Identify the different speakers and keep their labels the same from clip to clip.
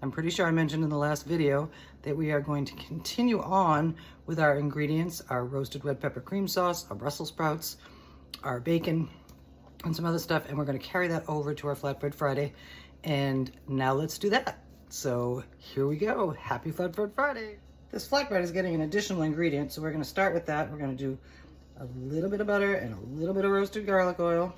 Speaker 1: I'm pretty sure I mentioned in the last video that we are going to continue on with our ingredients, our roasted red pepper cream sauce, our Brussels sprouts, our bacon, and some other stuff, and we're going to carry that over to our Flatbread Friday. And now let's do that. So here we go. Happy Flatbread Friday. This flatbread is getting an additional ingredient, so we're going to start with that. We're going to do a little bit of butter and a little bit of roasted garlic oil.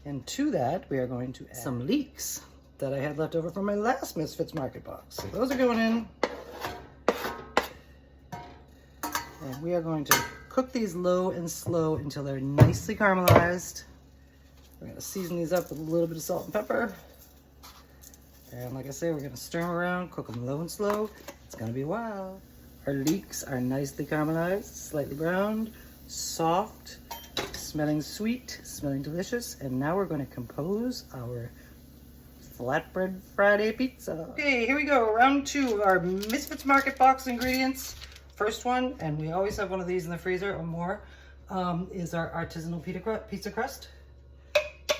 Speaker 1: And to that, we are going to add some leeks that I had left over from my last Misfits Market box. So those are going in. And we are going to cook these low and slow until they're nicely caramelized. We're going to season these up with a little bit of salt and pepper. And like I say, we're going to stir them around, cook them low and slow. It's going to be a while. Our leeks are nicely caramelized, slightly browned, soft, smelling sweet, smelling delicious. And now we're going to compose our Flatbread Friday pizza. Okay, here we go. Round two of our Misfits Market box ingredients. First one, and we always have one of these in the freezer or more, is our artisanal pizza crust.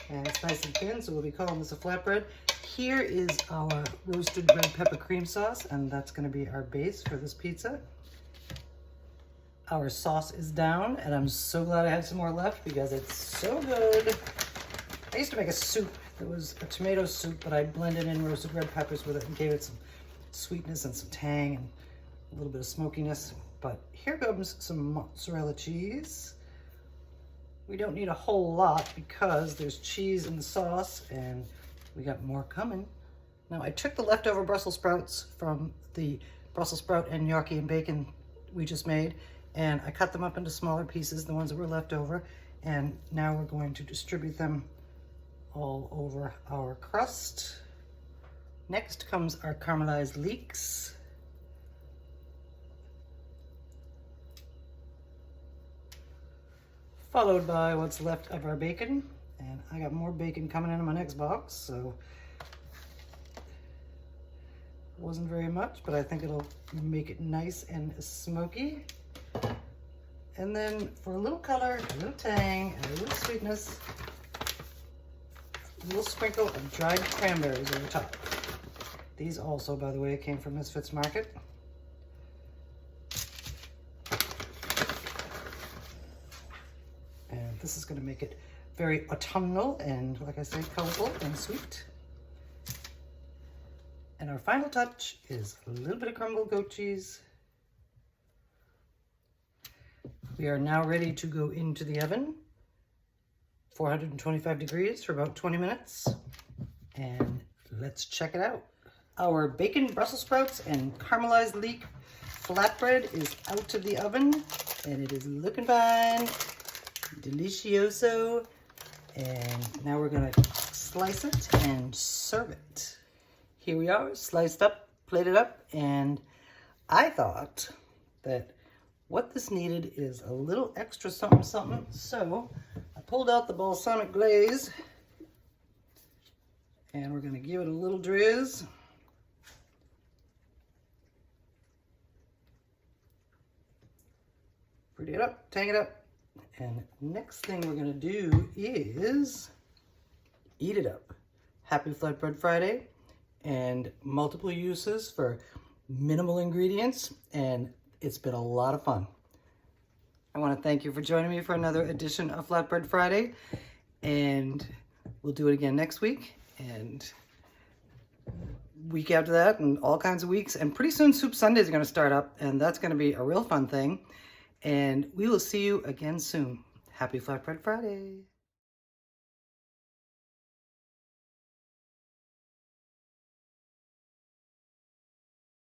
Speaker 1: And it's nice and thin, so we'll be calling this a flatbread. Here is our roasted red pepper cream sauce, and that's going to be our base for this pizza. Our sauce is down, and I'm so glad I had some more left because it's so good. I used to make a soup. It was a tomato soup, but I blended in roasted red peppers with it and gave it some sweetness and some tang and a little bit of smokiness. But here comes some mozzarella cheese. We don't need a whole lot because there's cheese in the sauce and we got more coming. Now I took the leftover Brussels sprouts from the Brussels sprout and gnocchi and bacon we just made, and I cut them up into smaller pieces, the ones that were left over, and now we're going to distribute them all over our crust. Next comes our caramelized leeks. Followed by what's left of our bacon. And I got more bacon coming into my next box, so it wasn't very much, but I think it'll make it nice and smoky. And then for a little color, a little tang, and a little sweetness, a little sprinkle of dried cranberries over top. These also, by the way, came from Misfits Market. And this is going to make it very autumnal and, like I said, colorful and sweet. And our final touch is a little bit of crumbled goat cheese. We are now ready to go into the oven, 425 degrees for about 20 minutes. And let's check it out. Our bacon, Brussels sprouts, and caramelized leek flatbread is out of the oven, and it is looking fine. Delicioso. And now we're going to slice it and serve it. Here we are, sliced up, plated up, and I thought that what this needed is a little extra something something, so I pulled out the balsamic glaze and we're going to give it a little drizz. Pretty it up, tang it up. And next thing we're going to do is eat it up. Happy Flatbread Friday, and multiple uses for minimal ingredients, and it's been a lot of fun. I want to thank you for joining me for another edition of Flatbread Friday, and we'll do it again next week, and week after that, and all kinds of weeks. And pretty soon Soup Sundays are going to start up, and that's going to be a real fun thing. And we will see you again soon. Happy Flatbread Friday.